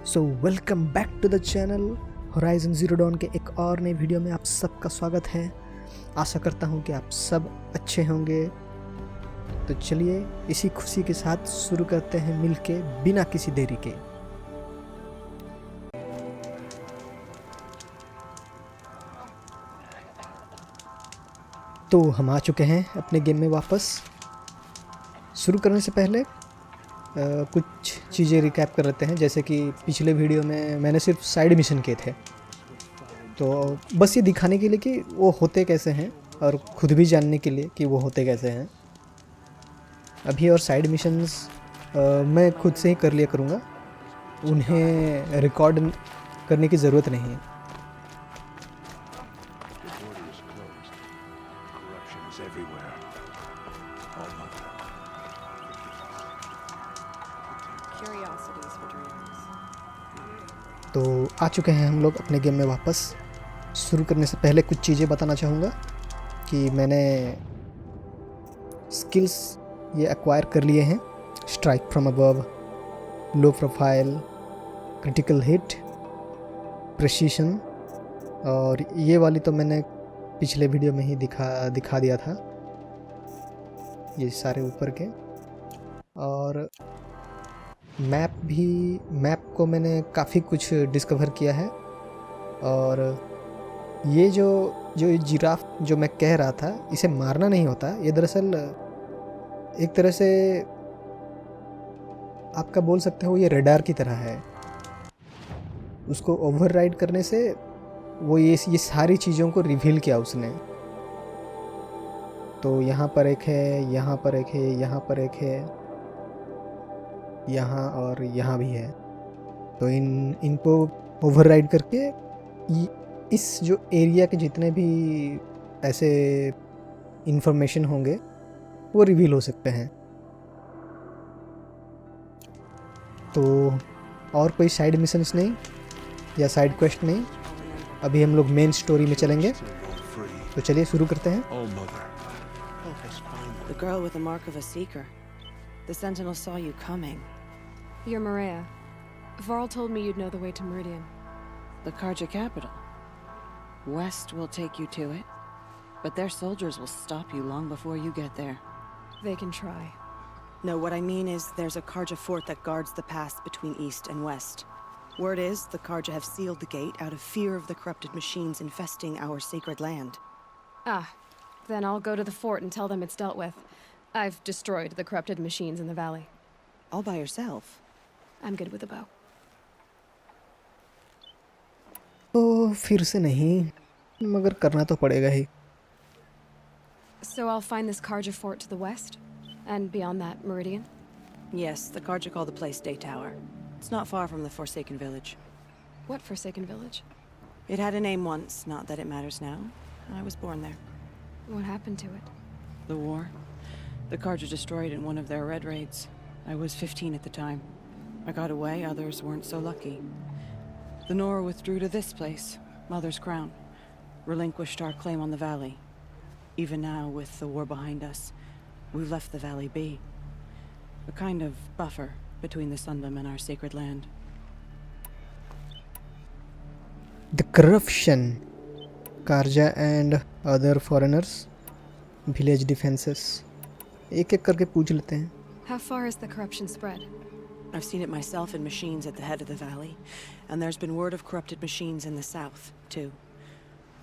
So welcome back to the channel Horizon Zero Dawn के एक और नई वीडियो में आप सबका स्वागत है। आशा करता हूँ कि आप सब अच्छे होंगे। तो चलिए इसी खुशी के साथ शुरू करते हैं मिलके बिना किसी देरी के। तो हम आ चुके हैं अपने गेम में वापस। शुरू करने से पहले कुछ चीज़ें रिकैप कर लेते हैं। जैसे कि पिछले वीडियो में मैंने सिर्फ साइड मिशन किए थे, तो बस ये दिखाने के लिए कि वो होते कैसे हैं और ख़ुद भी जानने के लिए कि वो होते कैसे हैं। अभी और साइड मिशंस मैं खुद से ही कर लिया करूँगा, उन्हें रिकॉर्ड करने की ज़रूरत नहीं है। तो आ चुके हैं हम लोग अपने गेम में वापस। शुरू करने से पहले कुछ चीज़ें बताना चाहूँगा कि मैंने स्किल्स ये एक्वायर कर लिए हैं। Strike from above, low profile, critical hit, precision, और ये वाली तो मैंने पिछले वीडियो में ही दिखा दिया था, ये सारे ऊपर के। और मैप को मैंने काफ़ी कुछ डिस्कवर किया है। और ये जो जिराफ जो मैं कह रहा था, इसे मारना नहीं होता, ये दरअसल एक तरह से आपका बोल सकते हो ये रडार की तरह है। उसको ओवरराइड करने से वो ये सारी चीज़ों को रिवील किया उसने। तो यहाँ पर एक है, यहाँ पर एक है, यहाँ पर एक है, यहाँ और यहाँ भी है। तो इनको ओवरराइड करके इस जो एरिया के जितने भी ऐसे इंफॉर्मेशन होंगे वो रिवील हो सकते हैं। तो और कोई साइड मिशंस नहीं या साइड क्वेस्ट नहीं, अभी हम लोग मेन स्टोरी में चलेंगे। तो चलिए शुरू करते हैं। The girl with the mark of a seeker. The Sentinel saw you coming. You're Maria. Varl told me you'd know the way to Meridian. The Karja capital. West will take you to it, but their soldiers will stop you long before you get there. They can try. No, what I mean is there's a Karja fort that guards the pass between East and West. Word is the Karja have sealed the gate out of fear of the corrupted machines infesting our sacred land. Ah, then I'll go to the fort and tell them it's dealt with. I've destroyed the corrupted machines in the valley. All by yourself? I'm good with a bow. तो फिर से नहीं, मगर करना तो पड़ेगा ही। So I'll find this Karja fort to the west, and beyond that, Meridian? Yes, the Karja call the place Day Tower. It's not far from the Forsaken Village. What Forsaken Village? It had a name once, not that it matters now. I was born there. What happened to it? The war. The Karja destroyed in one of their red raids. I was 15 at the time. I got away, others weren't so lucky. The Nora withdrew to this place, Mother's Crown, relinquished our claim on the valley. Even now, with the war behind us, we've left the valley be. A kind of buffer between the Sundom and our sacred land. The corruption, Karja and other foreigners, village defenses, एक एक करके पूछ लेते हैं। How far has the corruption spread? I've seen it myself in machines at the head of the valley, and there's been word of corrupted machines in the south, too.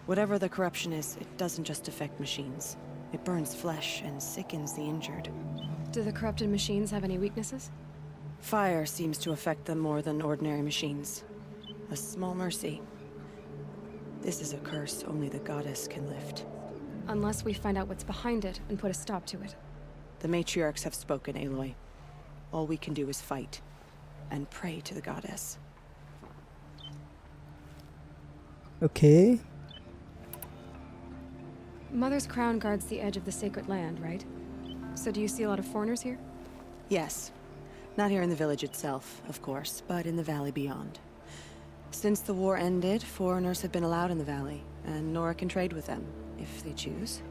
Whatever the corruption is, it doesn't just affect machines. It burns flesh and sickens the injured. Do the corrupted machines have any weaknesses? Fire seems to affect them more than ordinary machines. A small mercy. This is a curse only the goddess can lift. Unless we find out what's behind it and put a stop to it. The matriarchs have spoken, Aloy. All we can do is fight and pray to the goddess. Okay. Mother's Crown guards the edge of the sacred land, right? So do you see a lot of foreigners here? Yes. Not here in the village itself, of course, but in the valley beyond. Since the war ended, foreigners have been allowed in the valley, and Nora can trade with them, if they choose.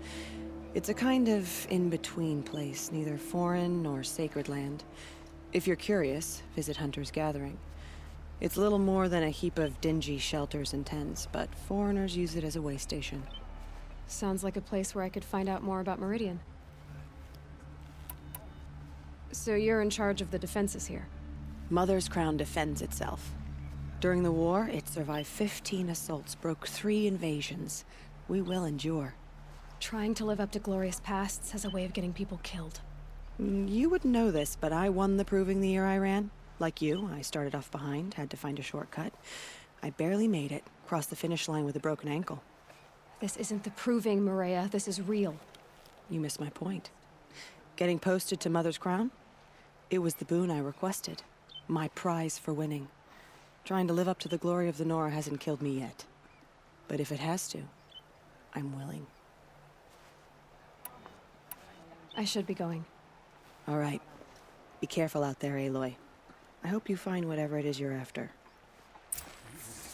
It's a kind of in-between place, neither foreign nor sacred land. If you're curious, visit Hunter's Gathering. It's little more than a heap of dingy shelters and tents, but foreigners use it as a way station. Sounds like a place where I could find out more about Meridian. So you're in charge of the defenses here? Mother's Crown defends itself. During the war, it survived 15 assaults, broke 3 invasions. We will endure. Trying to live up to glorious pasts has a way of getting people killed. You wouldn't know this, but I won the proving the year I ran. Like you, I started off behind, had to find a shortcut. I barely made it, crossed the finish line with a broken ankle. This isn't the proving, Maria. This is real. You missed my point. Getting posted to Mother's Crown? It was the boon I requested. My prize for winning. Trying to live up to the glory of the Nora hasn't killed me yet. But if it has to, I'm willing. I should be going. All right. Be careful out there, Aloy. I hope you find whatever it is you're after.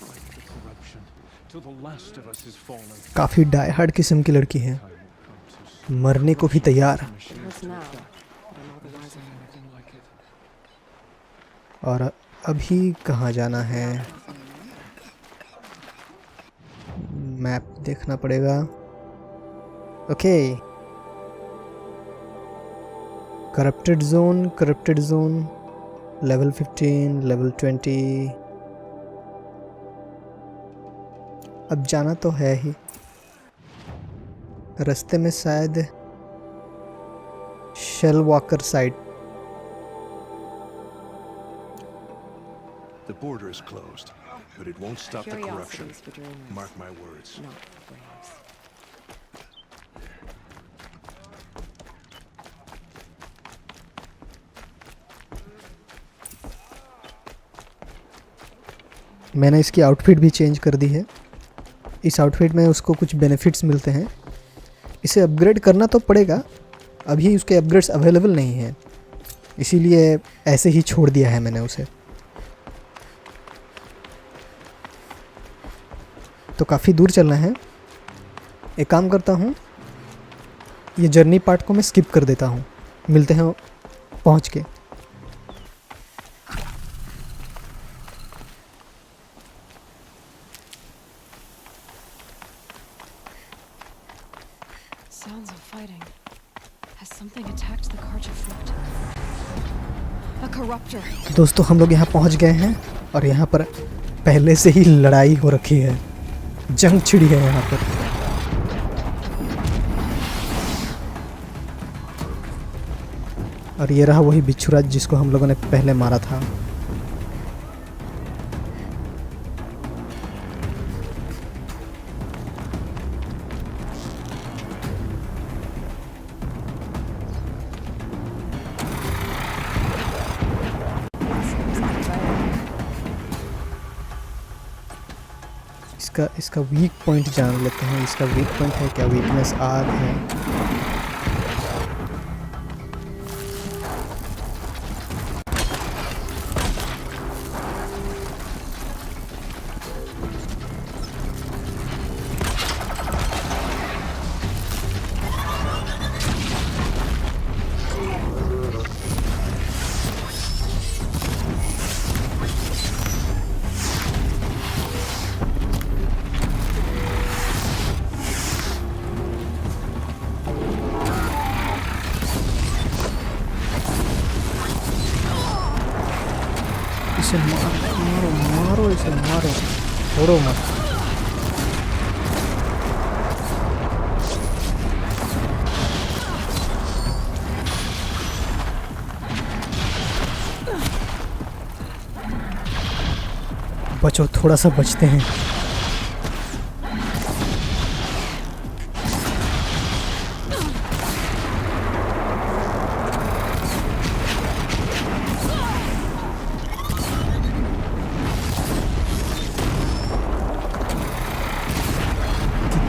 Fight the corruption till the last of us is fallen. काफ़ी die hard किस्म की लड़की है, मरने को भी तैयार। What's now? I'm all the wiser. और अभी कहाँ जाना है? मैप देखना पड़ेगा। Okay, corrupted zone, level 15, level 20। अब जाना तो है ही। रास्ते में शायद shell walker side. The border is closed, but it won't stop the corruption. Curiosities for dreamers. Mark my words. Not for braves. मैंने इसकी आउटफिट भी चेंज कर दी है। इस आउटफिट में उसको कुछ बेनिफिट्स मिलते हैं। इसे अपग्रेड करना तो पड़ेगा, अभी उसके अपग्रेड्स अवेलेबल नहीं हैं, इसीलिए ऐसे ही छोड़ दिया है मैंने उसे। तो काफ़ी दूर चलना है। एक काम करता हूँ, ये जर्नी पार्ट को मैं स्किप कर देता हूँ। मिलते हैं पहुँच के। Sounds of fighting. Has something attacked the Carja fort? A corruptor. दोस्तों, हम लोग यहाँ पहुँच गए हैं और यहाँ पर पहले से ही लड़ाई हो रखी है, जंग छिड़ी है यहाँ पर। और ये रहा वही बिच्छुराज जिसको हम लोगों ने पहले मारा था। इसका वीक पॉइंट जान लेते हैं। इसका वीक पॉइंट है क्या? वीकनेस आग है। इसे मारो, इसे मारो, छोड़ो मत। बचो, थोड़ा सा बचते हैं।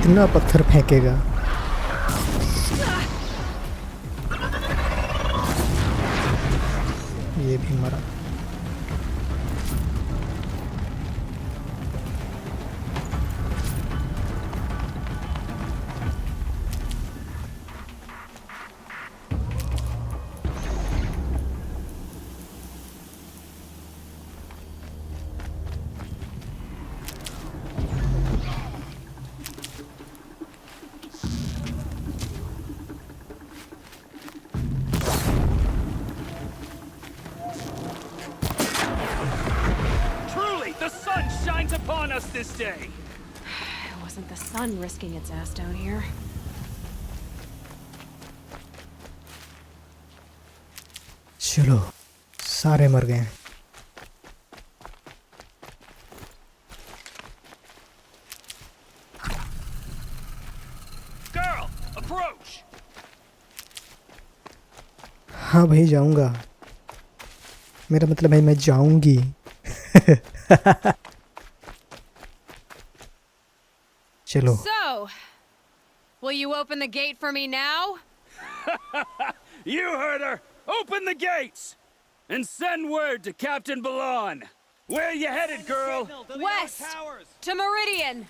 कितना पत्थर फेंकेगा? ये भी मरा। upon us this day. It wasn't the sun risking its ass down here. चलो सारे मर गए हैं। Girl, approach. हाँ भाई जाऊंगा, मेरा मतलब है मैं जाऊंगी। चलो। So, will you open the gate for me now? You heard her. Open the gates and send word to Captain Balon. Where you headed, girl? West! To Meridian!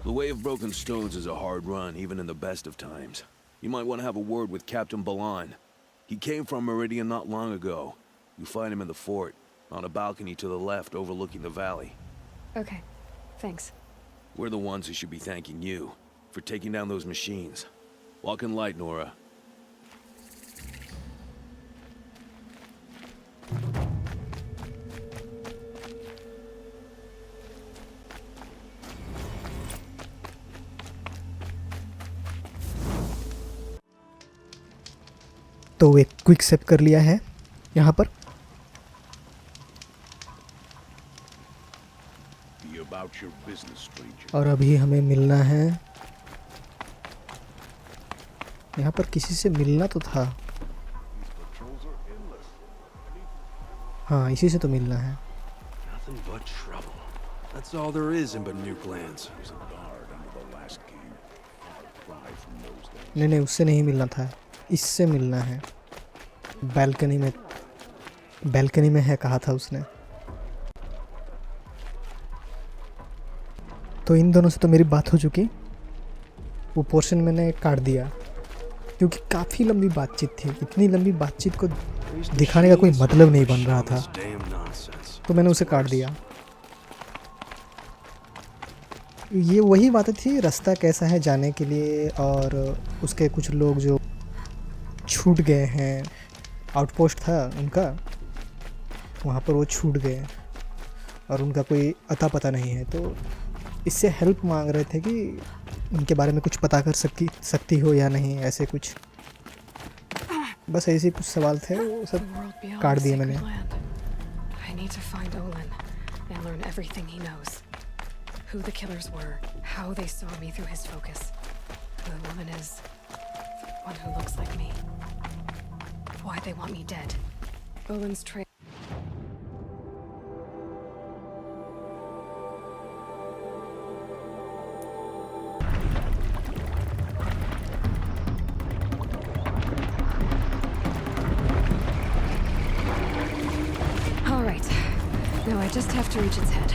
The way of broken stones is a hard run, even in the best of times. You might want to have a word with Captain Balon. He came from Meridian not long ago. You find him in the fort, on a balcony to the left overlooking the valley. Okay, thanks. We're the ones who should be thanking you for taking down those machines. Walk in light, Nora. तो एक quick save कर लिया है यहाँ पर। Be about your business, stranger. और अभी हमें मिलना है, यहाँ पर किसी से मिलना तो था। हाँ इसी से तो मिलना है। Nothing but trouble. That's all there is in Banuke lands. There's a guard under the last king. Far cry from those days. नहीं उससे नहीं मिलना था, इससे मिलना है। बैल्कनी में है कहा था उसने। तो इन दोनों से तो मेरी बात हो चुकी, वो पोर्शन मैंने काट दिया क्योंकि काफ़ी लंबी बातचीत थी। इतनी लंबी बातचीत को दिखाने का कोई मतलब नहीं बन रहा था, तो मैंने उसे काट दिया। ये वही बातें थी, रास्ता कैसा है जाने के लिए, और उसके कुछ लोग जो छूट गए हैं, आउटपोस्ट था उनका, वहाँ पर वो छूट गए और उनका कोई अता पता नहीं है। तो इससे हेल्प मांग रहे थे कि उनके बारे में कुछ पता कर सकती हो या नहीं, ऐसे कुछ बस ऐसे कुछ सवाल थे, वो सब काट दिए मैंने। I need to find Olin and learn everything he knows. Who the killers were, how they saw me through his focus, who the woman is, one who looks like me, why they want me dead. Olin's trail. All right. Now I just have to reach its head.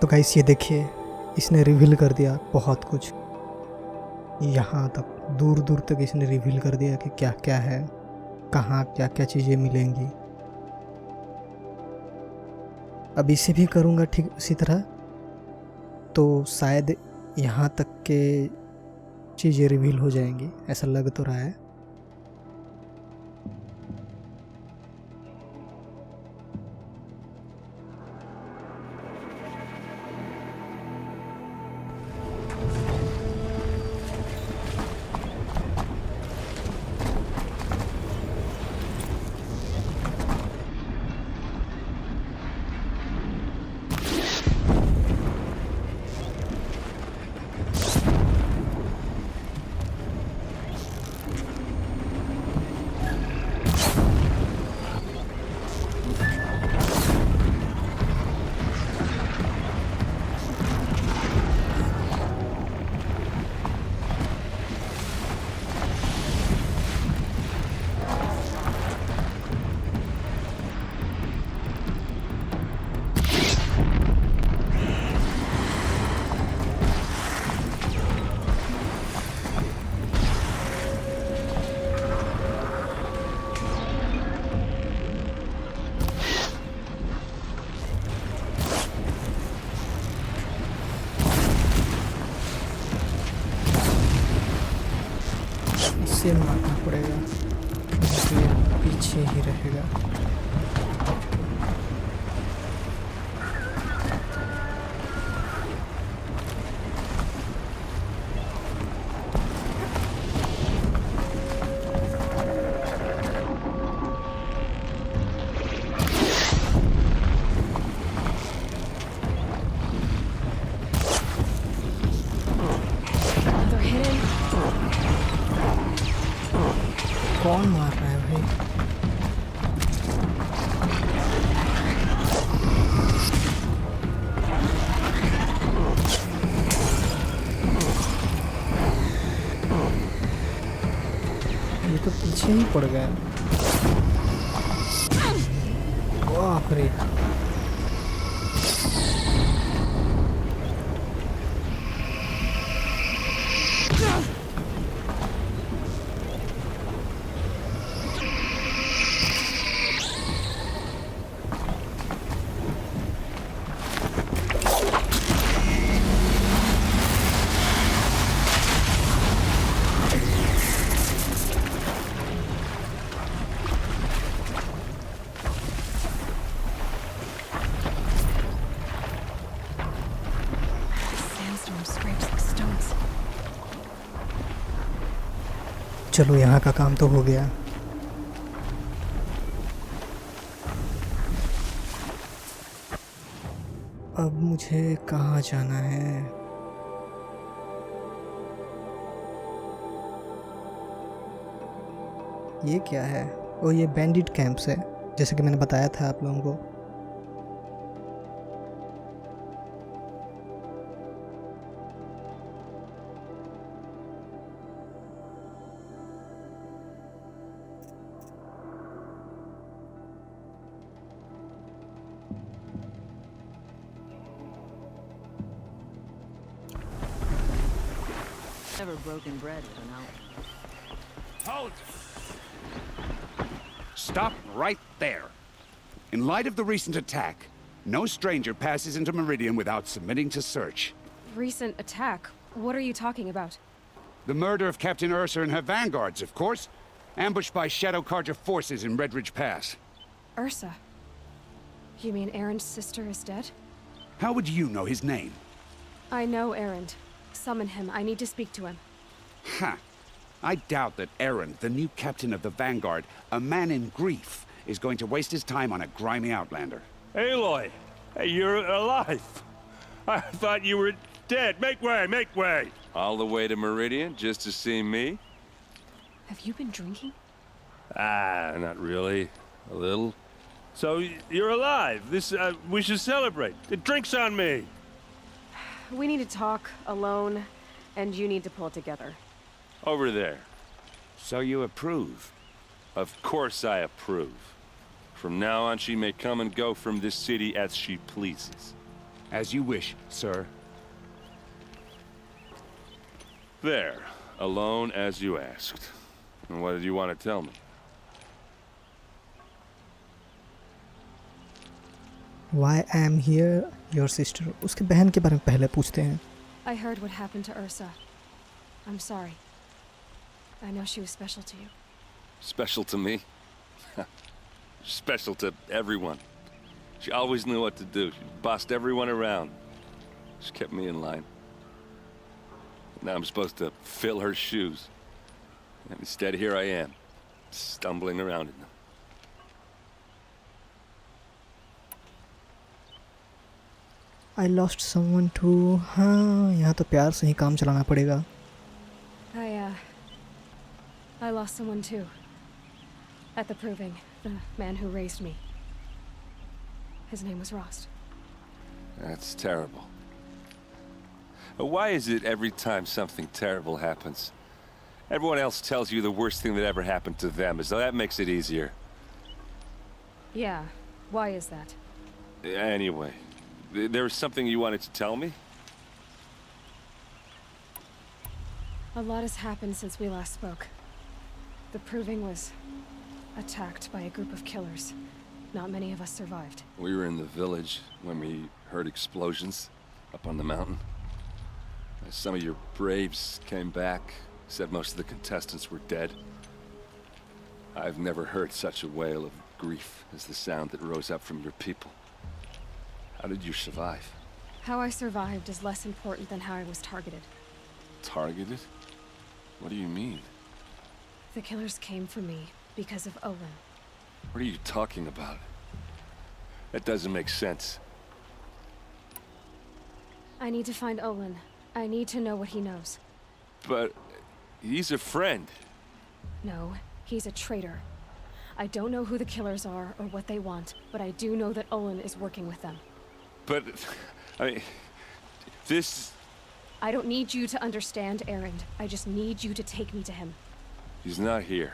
तो guys ये देखिए, इसने reveal कर दिया बहुत कुछ। यहाँ तक दूर दूर तक इसने रिवील कर दिया कि क्या क्या है, कहाँ क्या क्या चीज़ें मिलेंगी। अब इसे भी करूँगा ठीक उसी तरह, तो शायद यहाँ तक के चीज़ें रिवील हो जाएंगी, ऐसा लग तो रहा है। ऐसे मारना पड़ेगा, तो ये पीछे ही रहेगा। कौन मार रहा है भाई? ये तो पीछे ही पड़ गया। बाप रे। चलो यहाँ का काम तो हो गया। अब मुझे कहाँ जाना है? ये क्या है? ओ, ये बैंडिट कैंप्स है, जैसे कि मैंने बताया था आप लोगों को। Never broken bread with an outlaw. Halt! Stop right there. In light of the recent attack, no stranger passes into Meridian without submitting to search. Recent attack? What are you talking about? The murder of Captain Ursa and her vanguards, of course. Ambushed by Shadow Carja forces in Redridge Pass. Ursa? You mean Erin's sister is dead? How would you know his name? I know Erend. Summon him. I need to speak to him. Ha! I doubt that Eren, the new captain of the Vanguard, a man in grief, is going to waste his time on a grimy outlander. Aloy! Hey, you're alive! I thought you were dead. Make way, make way! All the way to Meridian just to see me? Have you been drinking? Ah, not really. A little. So, you're alive. We should celebrate. The drink's on me. We need to talk, alone, and you need to pull it together. Over there. So you approve? Of course I approve. From now on, she may come and go from this city as she pleases. As you wish, sir. There. Alone as you asked. And what did you want to tell me? Why I am here, your sister. उसके बहन के बारे में पहले पूछते हैं. I heard what happened to Ursa. I'm sorry. I know she was special to you. Special to me? Special to everyone. She always knew what to do. She bossed everyone around. She kept me in line. Now I'm supposed to fill her shoes. And instead, here I am, stumbling around in them. I lost someone too. हाँ, यहाँ तो प्यार से ही काम चलाना पड़ेगा. I lost someone too. At the Proving, the man who raised me. His name was Rost. That's terrible. Why is it every time something terrible happens, everyone else tells you the worst thing that ever happened to them, as though that makes it easier? Yeah, why is that? Anyway, there was something you wanted to tell me? A lot has happened since we last spoke. The Proving was attacked by a group of killers. Not many of us survived. We were in the village when we heard explosions up on the mountain. Some of your braves came back, Said most of the contestants were dead. I've never heard such a wail of grief as the sound that rose up from your people. How did you survive? How I survived is less important than how I was targeted. Targeted? What do you mean? The killers came for me because of Olin. What are you talking about? That doesn't make sense. I need to find Olin. I need to know what he knows. But he's a friend. No, he's a traitor. I don't know who the killers are or what they want, but I do know that Olin is working with them. But, I mean, this... I don't need you to understand, Erend. I just need you to take me to him. He's not here.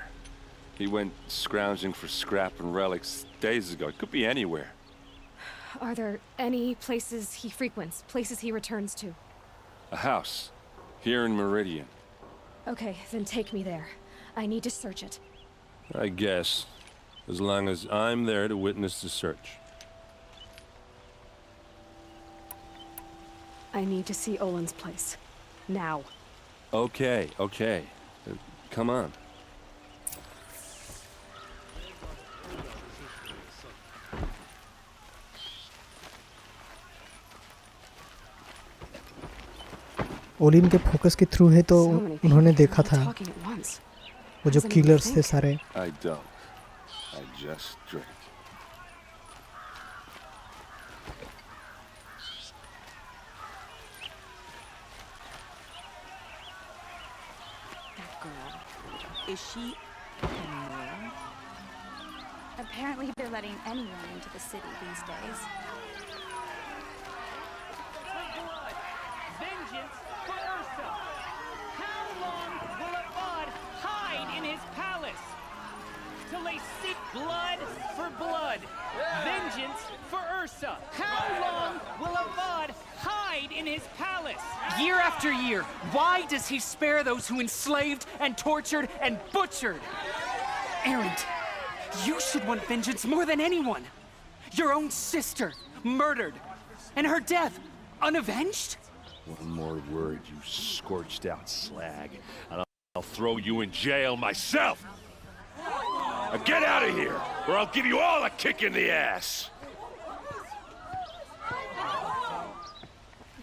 He went scrounging for scrap and relics days ago. It could be anywhere. Are there any places he frequents, places he returns to? A house. Here in Meridian. Okay, then take me there. I need to search it. I guess. As long as I'm there to witness the search. I need to see Olin's place. Now. Okay. Come on. Olin के focus के through है तो उन्होंने देखा था वो जो killers थे सारे. I don't. I just drink. That girl. Is she anymore? Apparently they're letting anyone into the city these days. Vengeance for Ursa! How long will Avad hide in his palace? Till they seek blood for blood. Vengeance for Ursa! How long will Avad hide in his palace? Year after year, why does he spare those who enslaved and tortured and butchered? Erend, you should want vengeance more than anyone. Your own sister, murdered, and her death, unavenged? One more word, you scorched out slag, and I'll throw you in jail myself! Now get out of here, or I'll give you all a kick in the ass!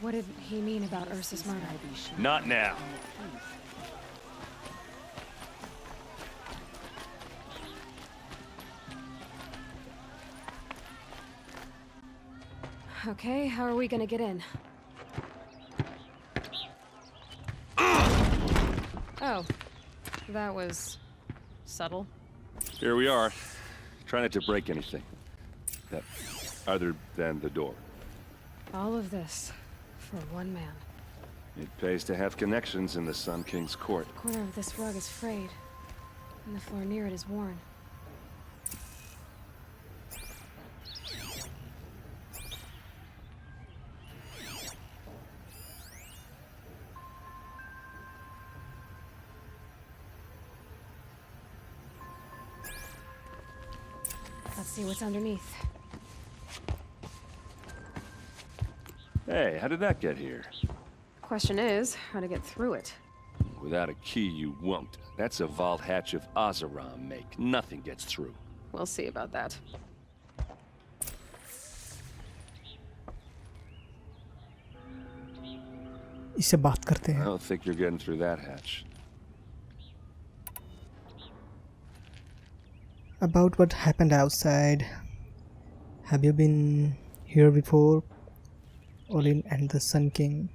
What did he mean about Ursa's murder? Not now. Okay, how are we gonna get in? Oh, that was subtle. Here we are. Try not to break anything. That, other than the door. All of this for one man. It pays to have connections in the Sun King's court. The corner of this rug is frayed, and the floor near it is worn. Let's see what's underneath. Hey, how did that get here? Question is, how to get through it. Without a key, you won't. That's a vault hatch of Oseram make. Nothing gets through. We'll see about that. इससे बात करते हैं. I don't think you're getting through that hatch. About what happened outside. Have you been here before? Olin and the Sun King.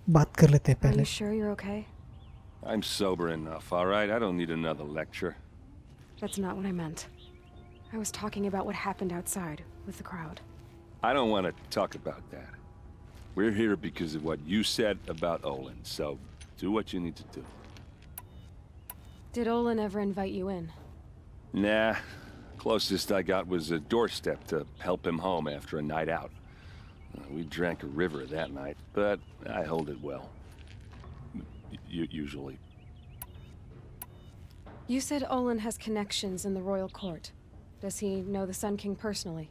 बात कर लेते हैं Are पहले. you sure you're okay? I'm sober enough, all right? I don't need another lecture. That's not what I meant. I was talking about what happened outside with the crowd. I don't want to talk about that. We're here because of what you said about Olin, so do what you need to do. Did Olin ever invite you in? Nah. Closest I got was a doorstep to help him home after a night out. We drank a river that night, but I hold it well. Usually. You said Olin has connections in the royal court. Does he know the Sun King personally?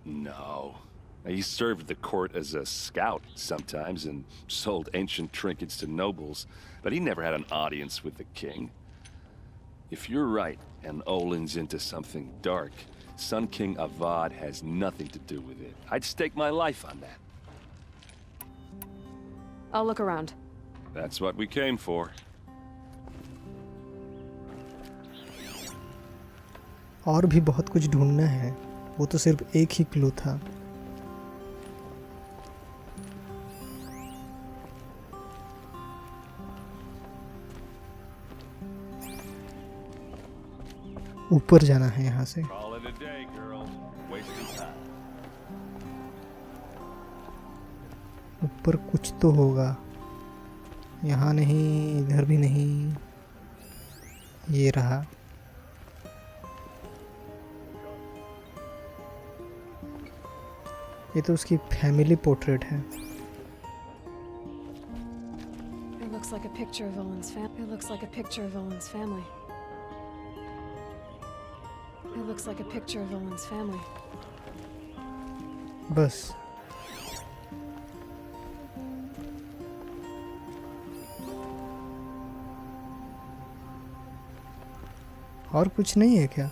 No. He served the court as a scout sometimes and sold ancient trinkets to nobles, but he never had an audience with the king. If you're right, and Olin's into something dark, Sun King Avad has nothing to do with it. I'd stake my life on that. I'll look around. That's what we came for. और भी बहुत कुछ ढूंढना है, वो तो सिर्फ एक ही क्लू था। ऊपर जाना है यहाँ से। ऊपर कुछ तो होगा, यहाँ नहीं, इधर भी नहीं, ये रहा। ये तो उसकी फैमिली पोर्ट्रेट है। It looks like a picture of Olin's family. It looks like a picture of Olin's family. It looks like a picture of Olin's family. बस और कुछ नहीं है क्या?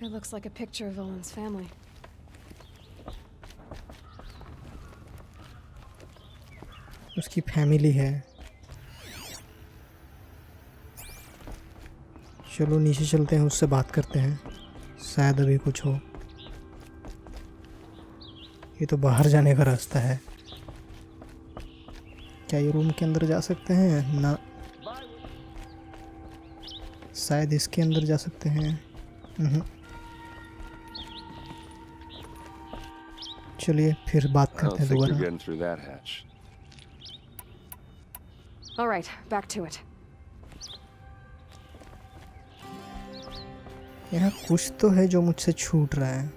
It looks like a picture of Olin's family. उसकी family है। चलो नीचे चलते हैं, उससे बात करते हैं, शायद अभी कुछ हो। ये तो बाहर जाने का रास्ता है। क्या ये रूम के अंदर जा सकते हैं? ना, शायद इसके अंदर जा सकते हैं। चलिए फिर बात करते हैं दोबारा। All right, back to it. यहाँ कुछ तो है जो मुझसे छूट रहा है।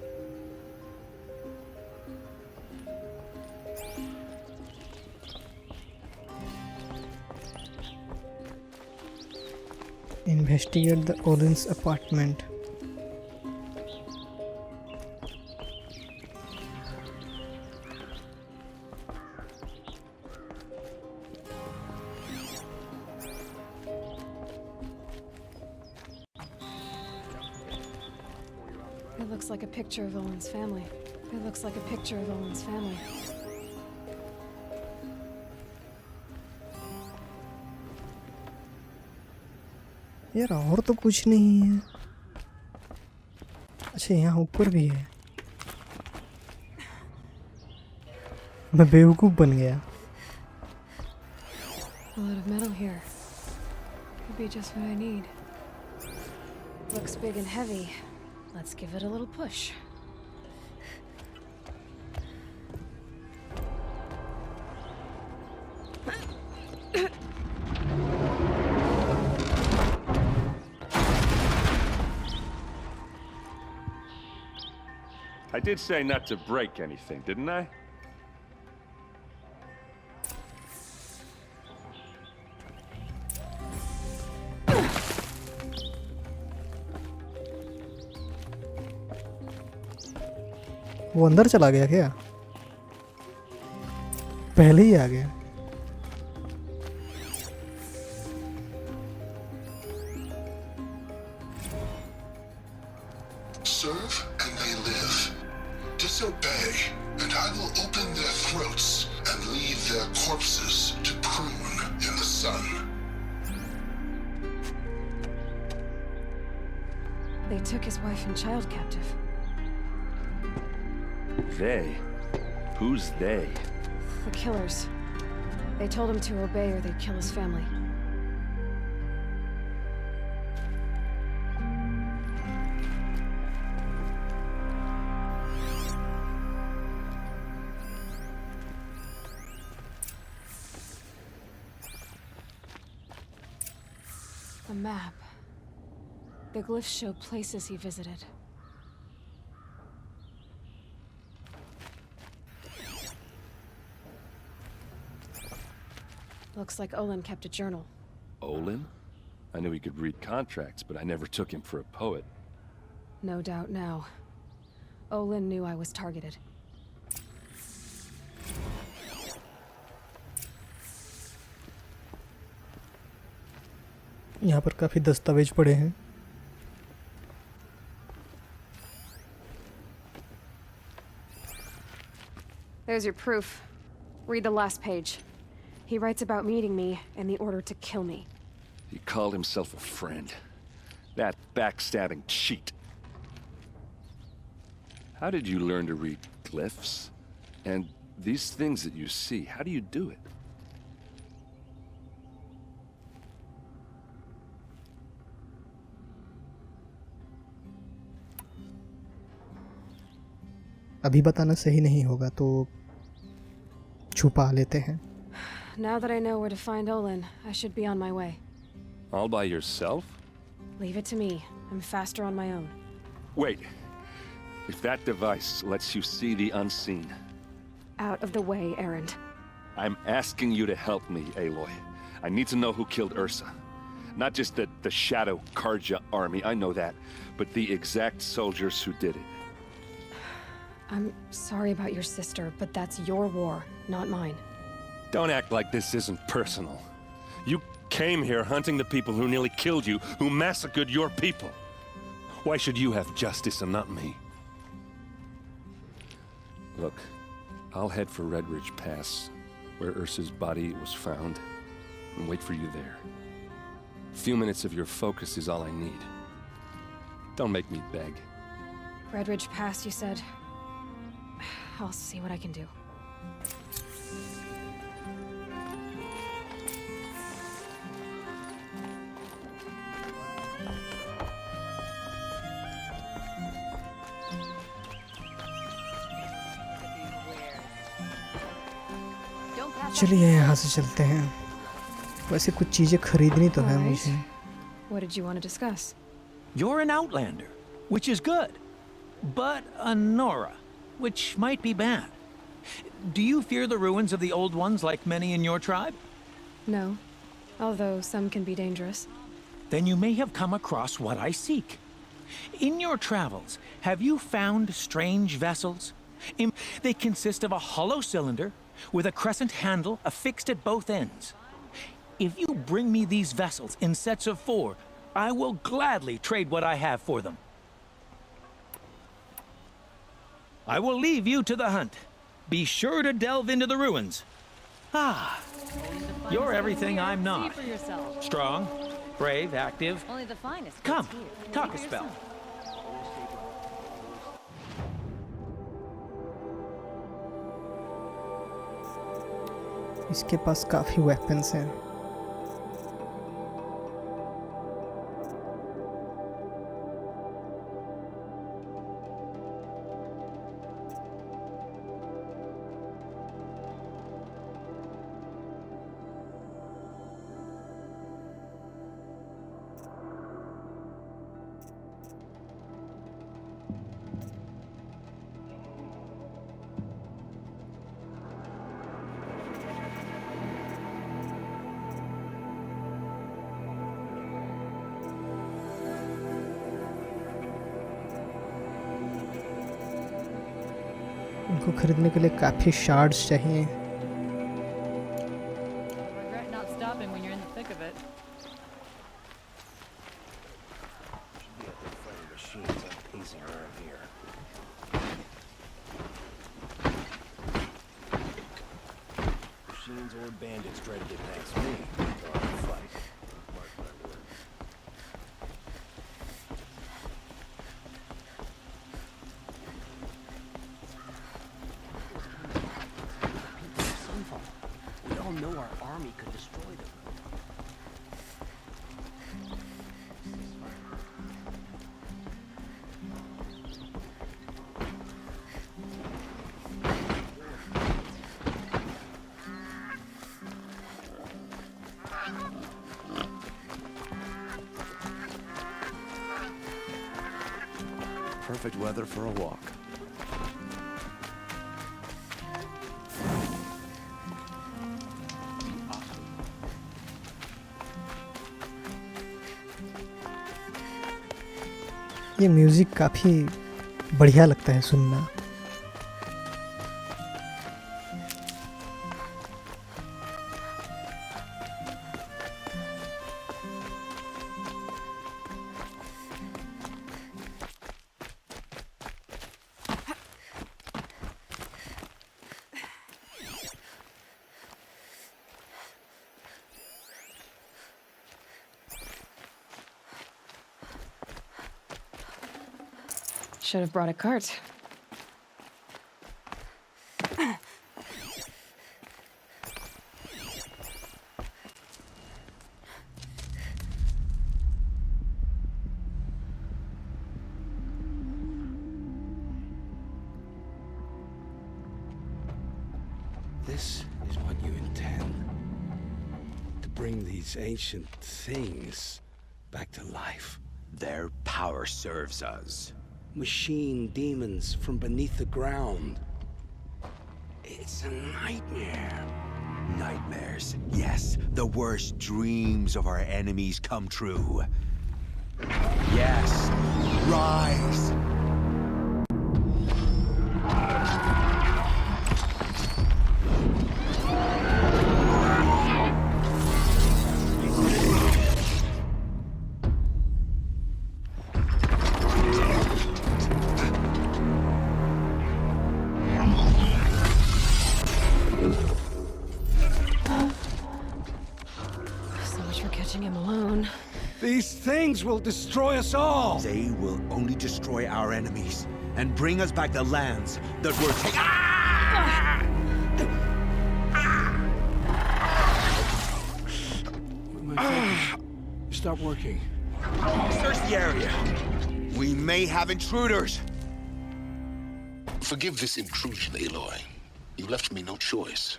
Investigate the Olin's apartment. It looks like a picture of Olin's family. It looks like a picture of Olin's family. यार और तो कुछ नहीं है। अच्छा यहाँ ऊपर भी है। मैं बेवकूफ बन गया। A lot of metal here. Could be just what I need. Looks big and heavy. Let's give it a little push. I did say not to break anything, didn't I? वो अंदर चला गया क्या? पहले ही आ गया। Serve and they live. Disobey and I will open their throats and leave their corpses to prune in the sun. They took his wife and child captive. They? Who's they? The killers. They told him to obey or they'd kill his family. A map. The glyphs show places he visited. Looks like Olin kept a journal. Olin? I knew he could read contracts, but I never took him for a poet. No doubt now. Olin knew I was targeted. यहाँ पर काफ़ी दस्तावेज पड़े हैं। There's your proof. Read the last page. He writes about meeting me and the order to kill me. He called himself a friend. That backstabbing cheat. How did you learn to read glyphs? And these things that you see, how do you do it? अभी बताना सही नहीं होगा तो छुपा लेते हैं। Now that I know where to find Olin, I should be on my way. All by yourself? Leave it to me. I'm faster on my own. Wait. If that device lets you see the unseen... Out of the way, Erend. I'm asking you to help me, Aloy. I need to know who killed Ursa. Not just the Shadow Karja army, I know that, but the exact soldiers who did it. I'm sorry about your sister, but that's your war, not mine. Don't act like this isn't personal. You came here hunting the people who nearly killed you, who massacred your people. Why should you have justice and not me? Look, I'll head for Red Ridge Pass, where Ursa's body was found, and wait for you there. A few minutes of your focus is all I need. Don't make me beg. Red Ridge Pass, you said? I'll see what I can do. चलिए यहाँ से चलते हैं। वैसे कुछ चीजें खरीदनी तो है मुझे। What did you want to discuss? You're an outlander, which is good, but a Nora, which might be bad. Do you fear the ruins of the old ones like many in your tribe? No, although some can be dangerous. Then you may have come across what I seek. In your travels, have you found strange vessels? They consist of a hollow cylinder with a crescent handle affixed at both ends. If you bring me these vessels in sets of 4, I will gladly trade what I have for them. I will leave you to the hunt. Be sure to delve into the ruins. Ah, you're everything I'm not. Strong, brave, active. Only the finest. Come, talk a spell. इसके पास काफी weapons हैं। इनको खरीदने के लिए काफ़ी shards चाहिए। Regret not stopping when you're in the thick of it. Machines or bandits try to get past me. Fight. Mark my word. We all know our army could destroy them. Perfect weather for a walk. ये music काफ़ी बढ़िया लगता है सुनना। Should have brought a cart. This is what you intend. To bring these ancient things back to life. Their power serves us. Machine demons from beneath the ground. It's a nightmare. Nightmares. Yes, the worst dreams of our enemies come true. Yes, rise! Him alone. These things will destroy us all! They will only destroy our enemies and bring us back the lands that were taken. Ah! My focus. Stop working. Search the area. We may have intruders. Forgive this intrusion, Aloy. You left me no choice.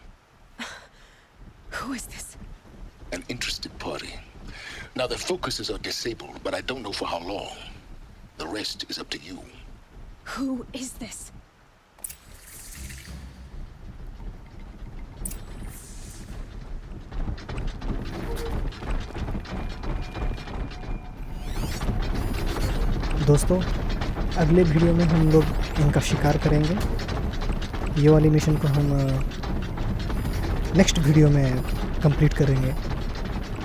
Who is this? An interested party. Now their focuses are disabled, but I don't know for how long. The rest is up to you. Who is this? दोस्तों अगले video में हम लोग इनका शिकार करेंगे। ये वाली मिशन को हम नेक्स्ट वीडियो में कंप्लीट करेंगे।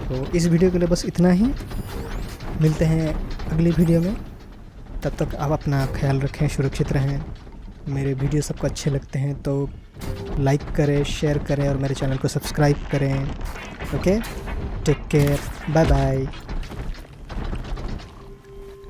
तो इस वीडियो के लिए बस इतना ही। मिलते हैं अगली वीडियो में। तब तक आप अपना ख्याल रखें, सुरक्षित रहें। मेरे वीडियो सबको अच्छे लगते हैं तो लाइक करें, शेयर करें और मेरे चैनल को सब्सक्राइब करें। Okay, take care, bye bye.